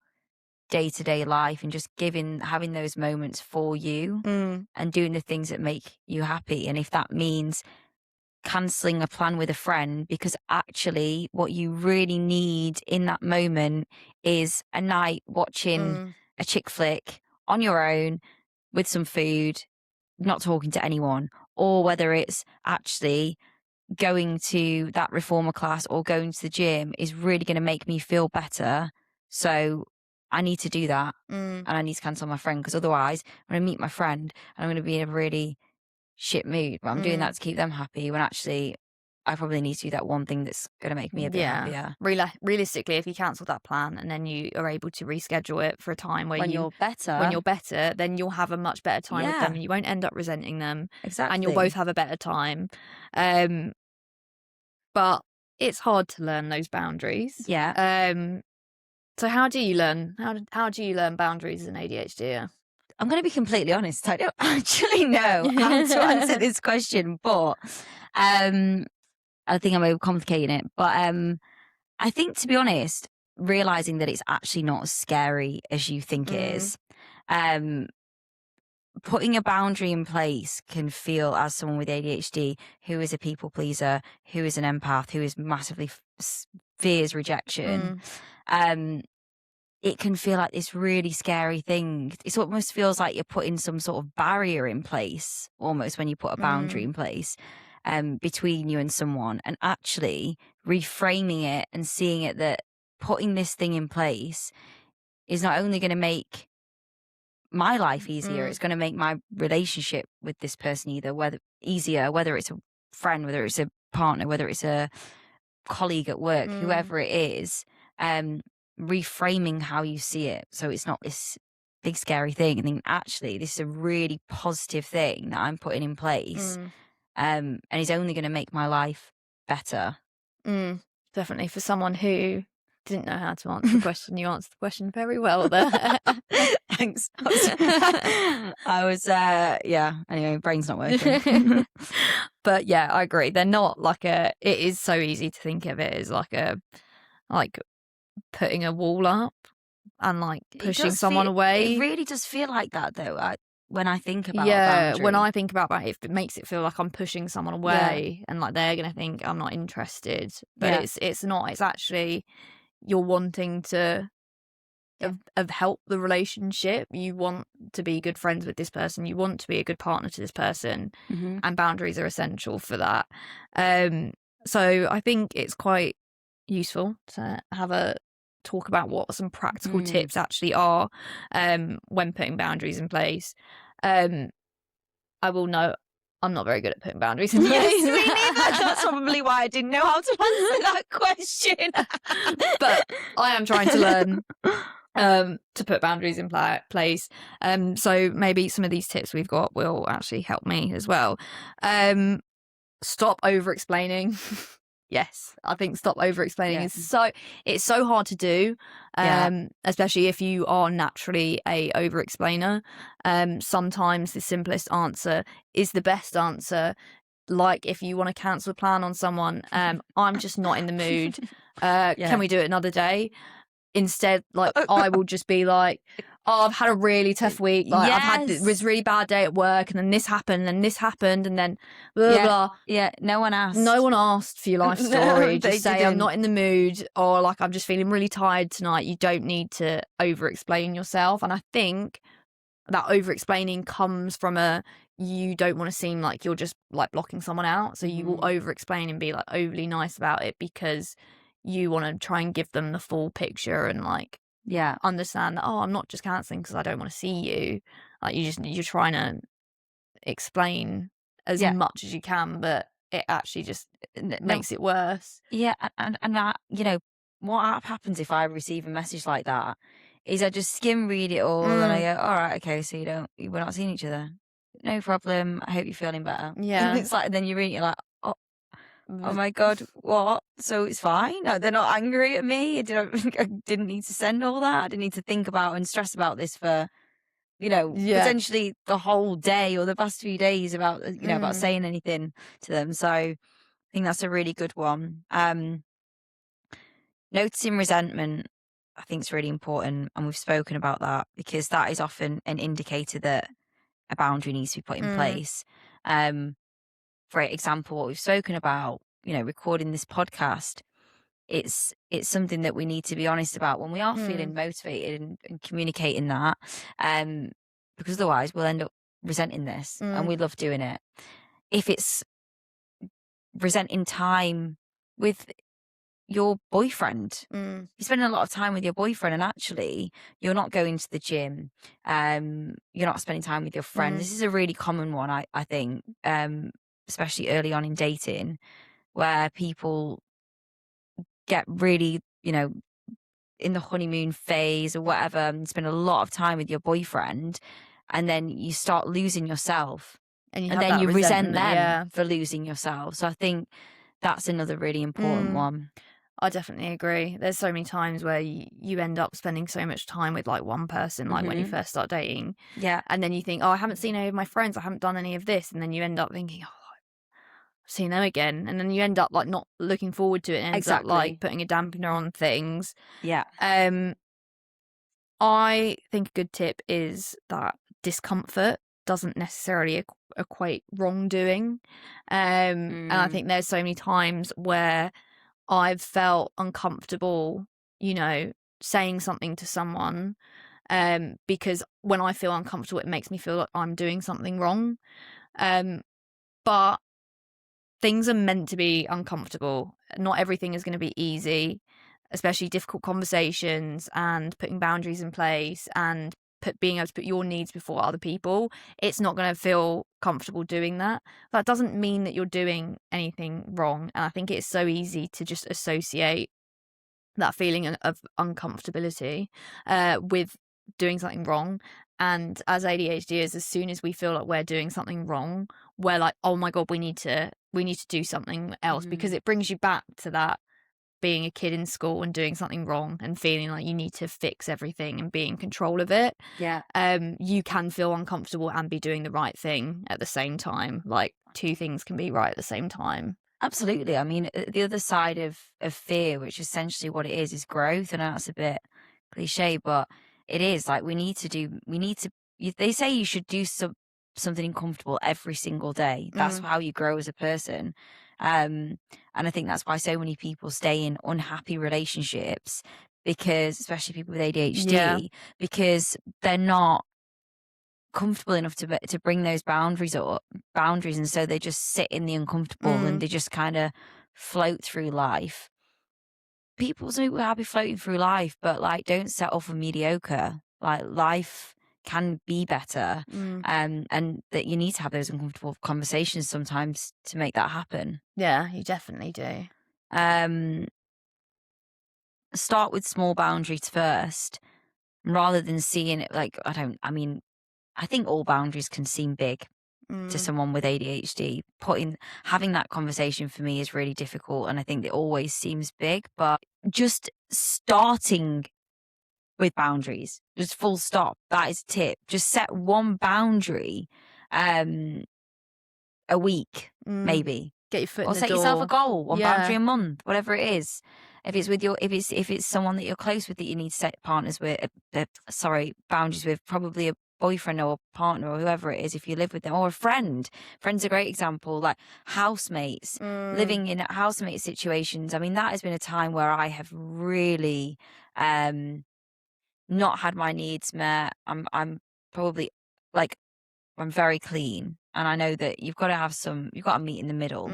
day-to-day life, and just having those moments for you and doing the things that make you happy. And if that means cancelling a plan with a friend because actually what you really need in that moment is a night watching a chick flick on your own with some food, not talking to anyone, or whether it's actually going to that reformer class or going to the gym is really going to make me feel better. So I need to do that, and I need to cancel my friend, because otherwise I'm going to meet my friend and I'm going to be in a really shit mood. But I'm doing that to keep them happy, when actually I probably need to do that one thing that's going to make me a bit happier. Realistically, if you cancel that plan and then you are able to reschedule it for a time where you're better, then you'll have a much better time with them, and you won't end up resenting them. Exactly. And you'll both have a better time. But it's hard to learn those boundaries. Yeah. So how do you learn? How do you learn boundaries as an ADHD? I'm going to be completely honest. I don't actually know how to answer this question, but I think I'm overcomplicating it. But I think, to be honest, realizing that it's actually not as scary as you think it is. Putting a boundary in place can feel, as someone with ADHD, who is a people pleaser, who is an empath, who is massively fears rejection, it can feel like this really scary thing. It almost feels like you're putting some sort of barrier in place, almost, when you put a boundary in place between you and someone. And actually reframing it and seeing it that putting this thing in place is not only going to make my life easier. It's going to make my relationship with this person whether it's a friend, whether it's a partner, whether it's a colleague at work, whoever it is, reframing how you see it. So it's not this big scary thing. I think actually this is a really positive thing that I'm putting in place. And it's only going to make my life better. Definitely. For someone who didn't know how to answer the question, you answered the question very well there. Thanks. I was anyway, brain's not working. But yeah, I agree. They're not like it is so easy to think of it as like putting a wall up and like pushing someone away. It really does feel like that though. When I think about a boundary. When I think about that, it makes it feel like I'm pushing someone away and like they're gonna think I'm not interested. But it's not. It's actually you're wanting to have help the relationship. You want to be good friends with this person. You want to be a good partner to this person, and boundaries are essential for that. So I think it's quite useful to have a talk about what some practical tips actually are when putting boundaries in place. I will note I'm not very good at putting boundaries in place. Yes, me neither. That's probably why I didn't know how to answer that question. But I am trying to learn to put boundaries in place. So maybe some of these tips we've got will actually help me as well. Stop over-explaining. Yes, I think stop over-explaining it's so hard to do, especially if you are naturally a over-explainer. Sometimes the simplest answer is the best answer. Like if you want to cancel a plan on someone, I'm just not in the mood. Can we do it another day? Instead, like I will just be like, oh, I've had a really tough week. Like I've had this really bad day at work, and then this happened, and this happened, and then blah blah. Yeah, no one asked. No one asked for your life story. Just say didn't. I'm not in the mood, or like I'm just feeling really tired tonight. You don't need to over-explain yourself. And I think that over-explaining comes from you don't want to seem like you're just like blocking someone out, so you will over-explain and be like overly nice about it because you want to try and give them the full picture and like understand that I'm not just cancelling because I don't want to see you. Like you're trying to explain as much as you can, but it actually just makes it worse. Yeah, and what happens if I receive a message like that is I just skim read it all and I go, all right, okay, so we're not seeing each other. No problem. I hope you're feeling better. Yeah. And it's like, and then you read it, you're like, oh my God, what? So it's fine? No, they're not angry at me? I didn't need to send all that. I didn't need to think about and stress about this for, potentially the whole day or the past few days about, about saying anything to them. So I think that's a really good one. Noticing resentment, I think is really important. And we've spoken about that because that is often an indicator that a boundary needs to be put in place. For example, what we've spoken about, recording this podcast, it's something that we need to be honest about when we are feeling motivated and communicating that, because otherwise we'll end up resenting this and we love doing it. If it's resenting time with your boyfriend, you're spending a lot of time with your boyfriend and actually you're not going to the gym, you're not spending time with your friends. This is a really common one, I think, especially early on in dating, where people get really, in the honeymoon phase or whatever, and spend a lot of time with your boyfriend, and then you start losing yourself. And then you resent them for losing yourself. So I think that's another really important one. I definitely agree. There's so many times where you end up spending so much time with like one person, like when you first start dating. Yeah. And then you think, oh, I haven't seen any of my friends. I haven't done any of this. And then you end up thinking, oh, I've seen them again. And then you end up like not looking forward to it. And ends up like putting a dampener on things. Yeah. I think a good tip is that discomfort doesn't necessarily equate wrongdoing. And I think there's so many times where I've felt uncomfortable, saying something to someone, because when I feel uncomfortable, it makes me feel like I'm doing something wrong. But things are meant to be uncomfortable. Not everything is going to be easy, especially difficult conversations and putting boundaries in place and being able to put your needs before other people, it's not going to feel comfortable doing that. That doesn't mean that you're doing anything wrong. And I think it's so easy to just associate that feeling of uncomfortability with doing something wrong. And as ADHDers, as soon as we feel like we're doing something wrong, we're like, oh my God, we need to do something else, because it brings you back to that being a kid in school and doing something wrong and feeling like you need to fix everything and be in control of it. Yeah. You can feel uncomfortable and be doing the right thing at the same time. Like, two things can be right at the same time. Absolutely. I mean, the other side of fear, which essentially what it is growth. And that's a bit cliche, but it is like they say you should do something uncomfortable every single day. That's how you grow as a person. And I think that's why so many people stay in unhappy relationships, because, especially people with ADHD, because they're not comfortable enough to bring those boundaries up, and so they just sit in the uncomfortable and they just kind of float through life. Some people are happy floating through life, but like, don't settle for mediocre. Like, life can be better, and that you need to have those uncomfortable conversations sometimes to make that happen. Yeah, you definitely do. Start with small boundaries first, rather than seeing it like, I think all boundaries can seem big to someone with ADHD. Having that conversation for me is really difficult, and I think it always seems big, but just starting with boundaries, just full stop. That is a tip. Just set one boundary a week, maybe. Get your foot in Or the set door. yourself a goal, one boundary a month, whatever it is. If it's someone that you're close with that you need to set boundaries with, probably a boyfriend or a partner or whoever it is, if you live with them, or a friend. Friend's a great example, like housemates, living in housemate situations. I mean, that has been a time where I have really not had my needs met. I'm probably like, I'm very clean, and I know that you've got to meet in the middle.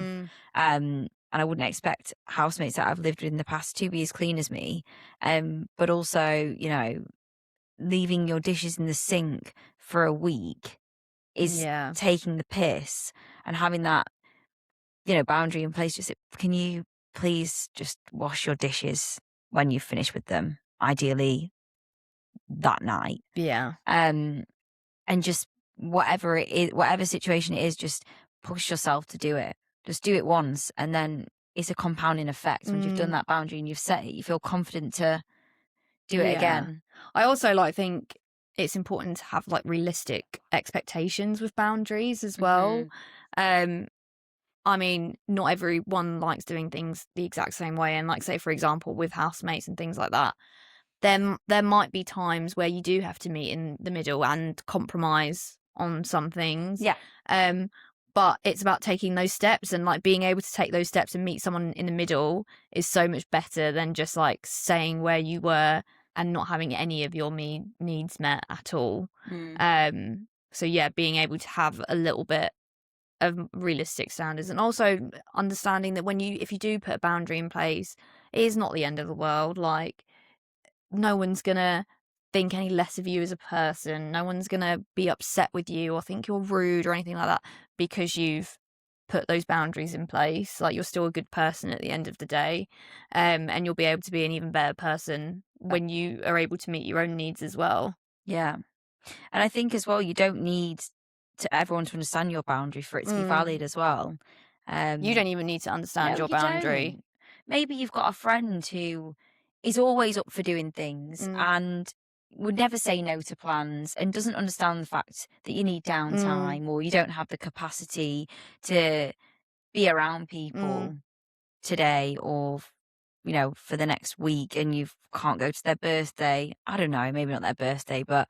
And I wouldn't expect housemates that I've lived with in the past to be as clean as me. But also, leaving your dishes in the sink for a week is taking the piss, and having that, boundary in place. Just, can you please just wash your dishes when you've finished with them? Ideally that night. Yeah. And just whatever it is, whatever situation it is, just push yourself to do it. Just do it once, and then it's a compounding effect. Once you've done that boundary and you've set it, you feel confident to do it again. I also think it's important to have like realistic expectations with boundaries as well. I mean, not everyone likes doing things the exact same way, and like, say for example with housemates and things like that, there might be times where you do have to meet in the middle and compromise on some things. But it's about taking those steps, and like being able to take those steps and meet someone in the middle is so much better than just like staying where you were and not having any of your needs met at all. So yeah, being able to have a little bit of realistic standards, and also understanding that if you do put a boundary in place, it is not the end of the world. Like, no one's gonna think any less of you as a person. No one's gonna be upset with you or think you're rude or anything like that because you've put those boundaries in place. Like, you're still a good person at the end of the day, and you'll be able to be an even better person when you are able to meet your own needs as well. Yeah. And I think as well, you don't need everyone to understand your boundary for it to be valid as well. You don't even need to understand your boundary. Don't. Maybe you've got a friend who is always up for doing things and would never say no to plans, and doesn't understand the fact that you need downtime, or you don't have the capacity to be around people today, or for the next week, and you can't go to their birthday. I don't know, maybe not their birthday, but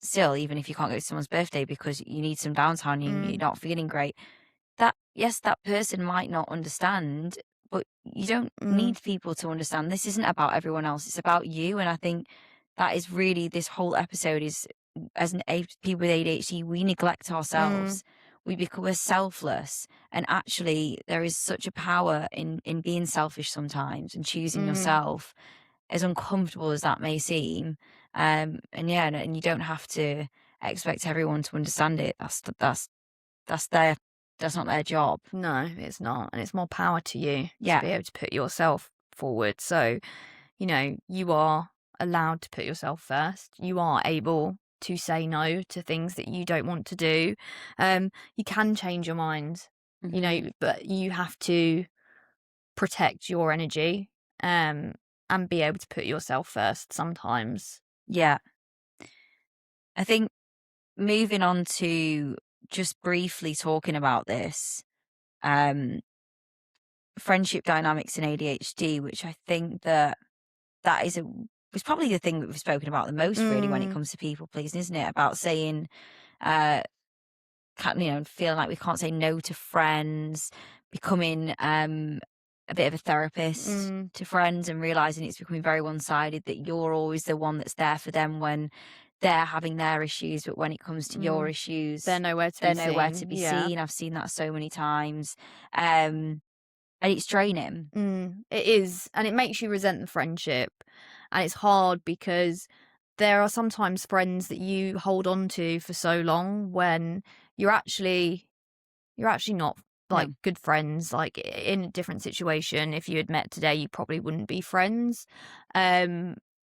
still, even if you can't go to someone's birthday because you need some downtime and you're not feeling great, that person might not understand, but you don't need people to understand. This isn't about everyone else, it's about you. And I think that is really, this whole episode is, people with ADHD, we neglect ourselves. We're selfless, and actually there is such a power in being selfish sometimes and choosing yourself, as uncomfortable as that may seem. And you don't have to expect everyone to understand it. That's not their job. No, it's not. And it's more power to you to Yeah. be able to put yourself forward. So, you are allowed to put yourself first. You are able to say no to things that you don't want to do. You can change your mind, but you have to protect your energy, and be able to put yourself first sometimes. Yeah. I think moving on to just briefly talking about this, friendship dynamics in ADHD, which I think that is was probably the thing that we've spoken about the most really when it comes to people pleasing, isn't it? About saying, feeling like we can't say no to friends, becoming a bit of a therapist to friends, and realizing it's becoming very one-sided, that you're always the one that's there for them when they're having their issues, but when it comes to your issues, They're nowhere to be seen. seen. I've seen that so many times. And it's draining. It is, and it makes you resent the friendship, and it's hard because there are sometimes friends that you hold on to for so long when you're actually not like No. good friends. Like in a different situation, if you had met today, you probably wouldn't be friends.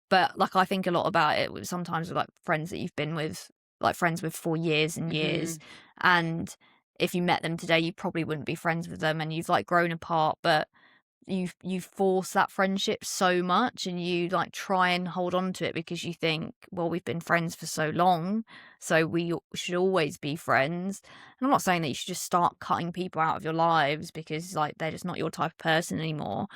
But like I think a lot about it with sometimes with like friends that you've been with, like friends with for years and years, and if you met them today, you probably wouldn't be friends with them, and you've like grown apart, but you force that friendship so much, and you like try and hold on to it because you think, well, we've been friends for so long, so we should always be friends. And I'm not saying that you should just start cutting people out of your lives because like they're just not your type of person anymore.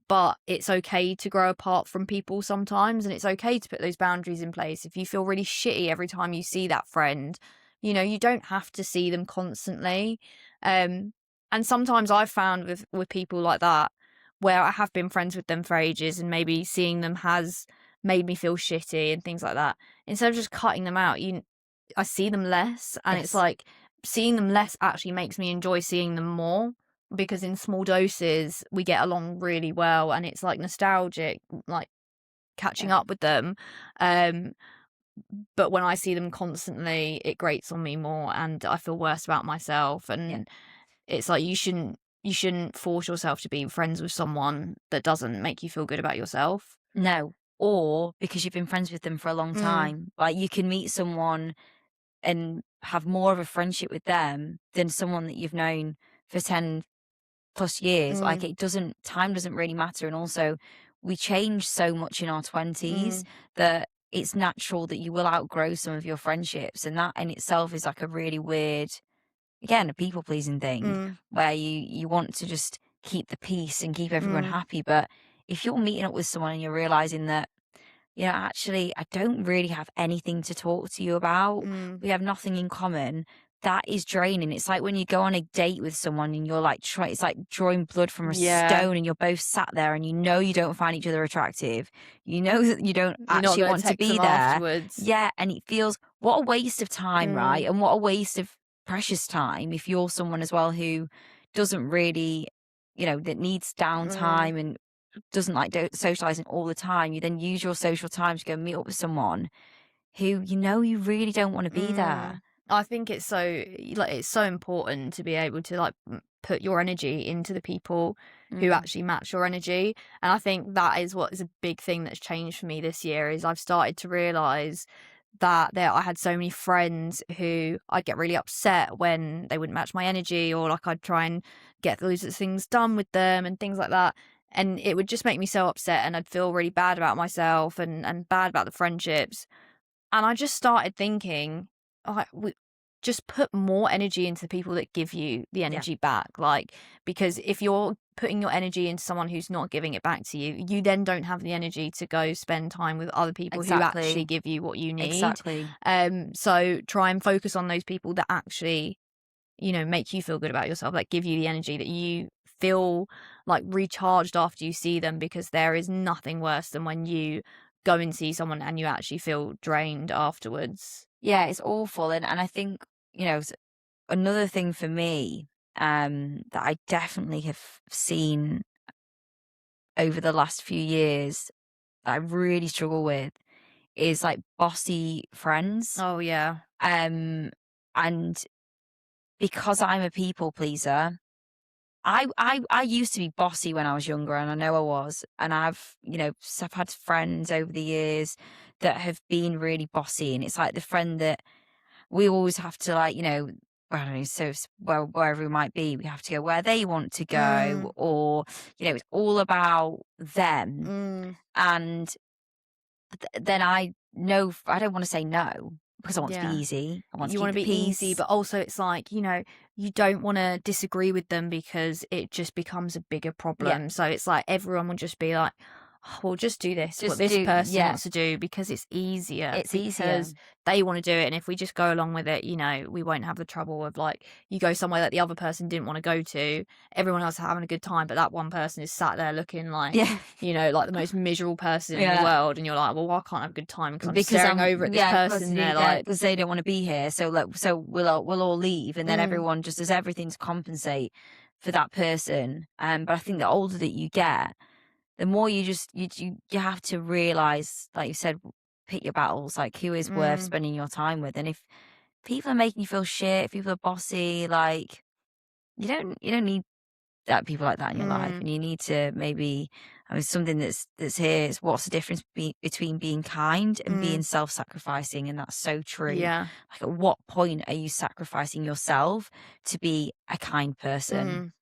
But it's okay to grow apart from people sometimes, and it's okay to put those boundaries in place. If you feel really shitty every time you see that friend, you don't have to see them constantly. And sometimes I've found with people like that, where I have been friends with them for ages and maybe seeing them has made me feel shitty and things like that. Instead of just cutting them out, I see them less, and it's Yes. like seeing them less actually makes me enjoy seeing them more, because in small doses we get along really well, and it's like nostalgic, like catching up with them. But when I see them constantly, it grates on me more, and I feel worse about myself. And it's like you shouldn't force yourself to be friends with someone that doesn't make you feel good about yourself. No. Or because you've been friends with them for a long time. Like you can meet someone and have more of a friendship with them than someone that you've known for 10 plus years. Like time doesn't really matter. And also we change so much in our 20s that it's natural that you will outgrow some of your friendships. And that in itself is like a really weird, again, a people pleasing thing where you want to just keep the peace and keep everyone happy. But if you're meeting up with someone and you're realizing that, actually, I don't really have anything to talk to you about, we have nothing in common, that is draining. It's like when you go on a date with someone and you're like, it's like drawing blood from a stone, and you're both sat there and you don't find each other attractive. You know that you don't You're not actually gonna want to text be them there. afterwards. Yeah, and it feels, what a waste of time, right? And what a waste of precious time if you're someone as well who doesn't really, that needs downtime and doesn't like socializing all the time. You then use your social time to go meet up with someone who you really don't want to be there. I think it's so important to be able to like put your energy into the people who actually match your energy. And I think that is what is a big thing that's changed for me this year, is I've started to realize that I had so many friends who I'd get really upset when they wouldn't match my energy, or like I'd try and get loads of things done with them and things like that. And it would just make me so upset, and I'd feel really bad about myself and bad about the friendships. And I just started thinking, like, just put more energy into the people that give you the energy back. Like, because if you're putting your energy into someone who's not giving it back to you, you then don't have the energy to go spend time with other people who actually give you what you need. Exactly. So try and focus on those people that actually, make you feel good about yourself, like give you the energy that you feel like recharged after you see them, because there is nothing worse than when you go and see someone and you actually feel drained afterwards. Yeah, it's awful. And I think, another thing for me, that I definitely have seen over the last few years that I really struggle with is like bossy friends. Oh yeah. And because I'm a people pleaser, I used to be bossy when I was younger, and I know I was. And I've had friends over the years that have been really bossy, and it's like the friend that we always have to, like, I don't know, well, wherever we might be, we have to go where they want to Mm, go, or it's all about them. mm, And then I know I don't want to say no because I want to be yeah. easy. I want to You want keep to the be easy, peace. but also it's like, you don't want to disagree with them because it just becomes a bigger Yeah, problem. So it's like everyone will just be like, oh, we'll just do this, what just this do. person Yeah, wants to do because it's easier, it's easier. because they want to do it. And if we just go along with it, we won't have the trouble of like, you go somewhere that the other person didn't want to go to, everyone else is having a good time, but that one person is sat there looking like, Yeah, like the most miserable person in the yeah. world. And you're like, well, I can't have a good time because I'm Because staring over at this person. They're like, because they don't want to be here. So we'll all leave, and then mm, everyone just does everything to compensate for that person. But I think the older that you get, the more you just you have to realize, like you said, pick your battles. Like, who is worth mm, spending your time with, and if people are making you feel shit, if people are bossy, like, you don't need that people like that in your life, mm, and you need to maybe. I mean, something that's here is, what's the difference between being kind and being mm, self-sacrificing, and that's so true. yeah, Like, at what point are you sacrificing yourself to be a kind person?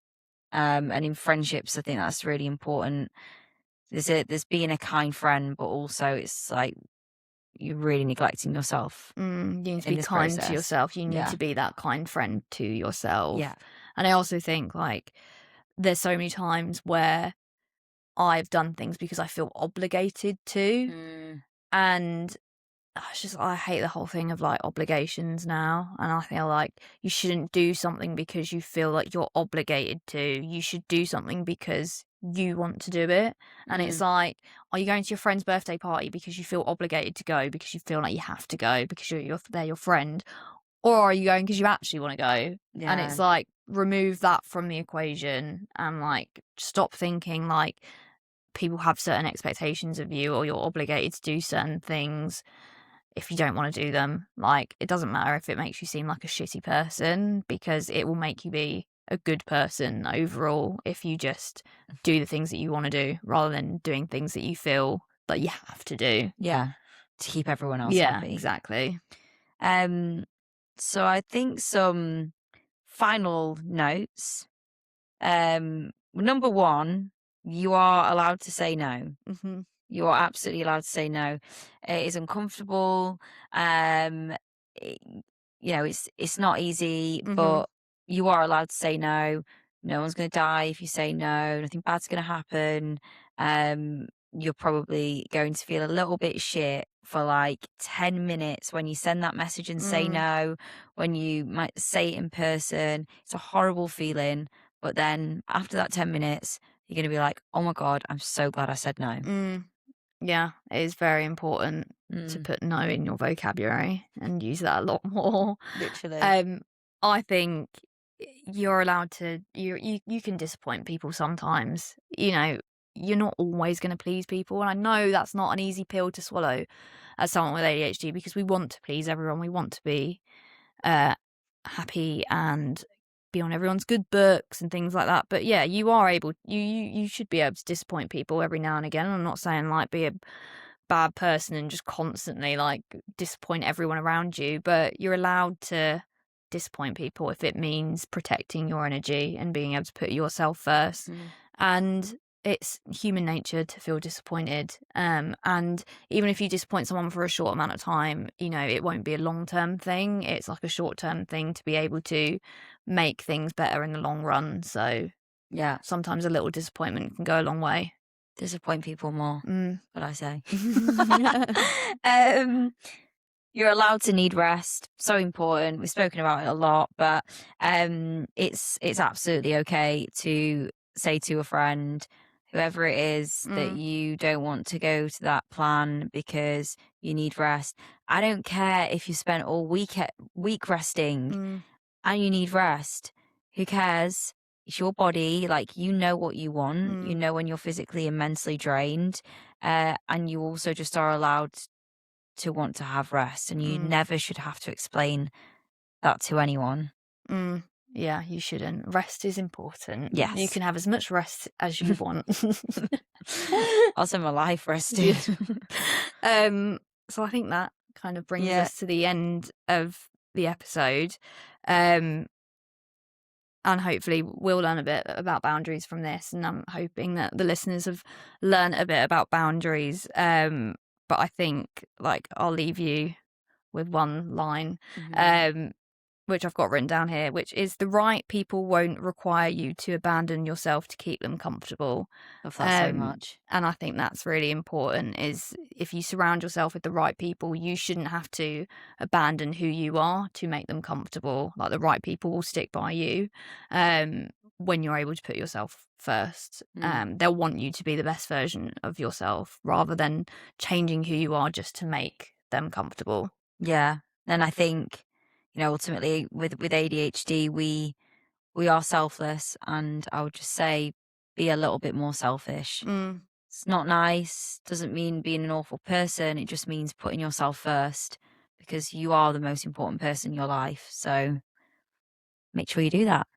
mm, And in friendships, I think that's really important. There's being a kind friend, but also it's like you're really neglecting yourself You need to in be this kind to process. yourself. You need Yeah, to be that kind friend to yeah. yourself. And I also think like there's so many times where I've done things because I feel obligated to. Mm, And I hate the whole thing of like obligations now. And I feel like you shouldn't do something because you feel like you're obligated to. You should do something because you want to do it. And it's mm, like, are you going to your friend's birthday party because you feel obligated to go, because you feel like you have to go because they're your friend? Or are you going because you actually want to go? And yeah, it's like, remove that from the equation and like stop thinking like people have certain expectations of you or you're obligated to do certain things if you don't want to do them. Like, it doesn't matter if it makes you seem like a shitty person, because it will make you be a good person overall if you just do the things that you want to do rather than doing things that you feel that you have to do. yeah. To keep everyone else Yeah, happy. exactly. Um, so I think some final notes. Number one, you are allowed to say no. Hmm. You are absolutely allowed to say no. It is uncomfortable. Um, it- it's not easy, Hmm. but you are allowed to say no. No one's going to die if you say no. Nothing bad's going to happen. You're probably going to feel a little bit shit for like 10 minutes when you send that message and say Mm, no, when you might say it in person. It's a horrible feeling. But then after that 10 minutes, you're going to be like, oh my God, I'm so glad I said no. mm. Yeah, it is very important to Mm, put no in your vocabulary and use that a lot more. literally. Um, I think you're allowed to you can disappoint people sometimes. You're not always going to please people, and I know that's not an easy pill to swallow as someone with ADHD, because we want to please everyone. We want to be uh happy and be on everyone's good books and things like that. But yeah, you are able you should be able to disappoint people every now and again. I'm not saying like be a bad person and just constantly like disappoint everyone around you, but you're allowed to disappoint people if it means protecting your energy and being able to put yourself first. Mm, And it's human nature to feel disappointed. And even if you disappoint someone for a short amount of time, it won't be a long-term thing. It's like a short-term thing to be able to make things better in the long run. So yeah. sometimes a little disappointment can go a long way. Disappoint people more, Mm. what I say. um, you're allowed to need rest. So important. We've spoken about it a lot, but it's absolutely okay to say to a friend, whoever it is, that Mm, you don't want to go to that plan because you need rest. I don't care if you spent all week resting mm, and you need rest. Who cares? It's your body. Like, you know what you want. You mm, know when you're physically and mentally drained. And you also just are allowed to want to have rest, and you never should have to explain that to anyone. Yeah, you shouldn't. Rest is important. You Yes. can have as much rest as you want. Also, my life rested. So I think that kind of brings Yeah. us to the end of the episode. And hopefully we'll learn a bit about boundaries from this. And I'm hoping that the listeners have learned a bit about boundaries. But I think, like, I'll leave you with one line. Which I've got written down here, which is the right people won't require you to abandon yourself to keep them comfortable. Love that so much. And I think that's really important, is if you surround yourself with the right people, you shouldn't have to abandon who you are to make them comfortable. Like, the right people will stick by you when you're able to put yourself first. They'll want you to be the best version of yourself rather than changing who you are just to make them comfortable. Yeah. And I think, ultimately with ADHD, we are selfless, and I would just say be a little bit more selfish. It's not nice, doesn't mean being an awful person. It just means putting yourself first, because you are the most important person in your life. So make sure you do that.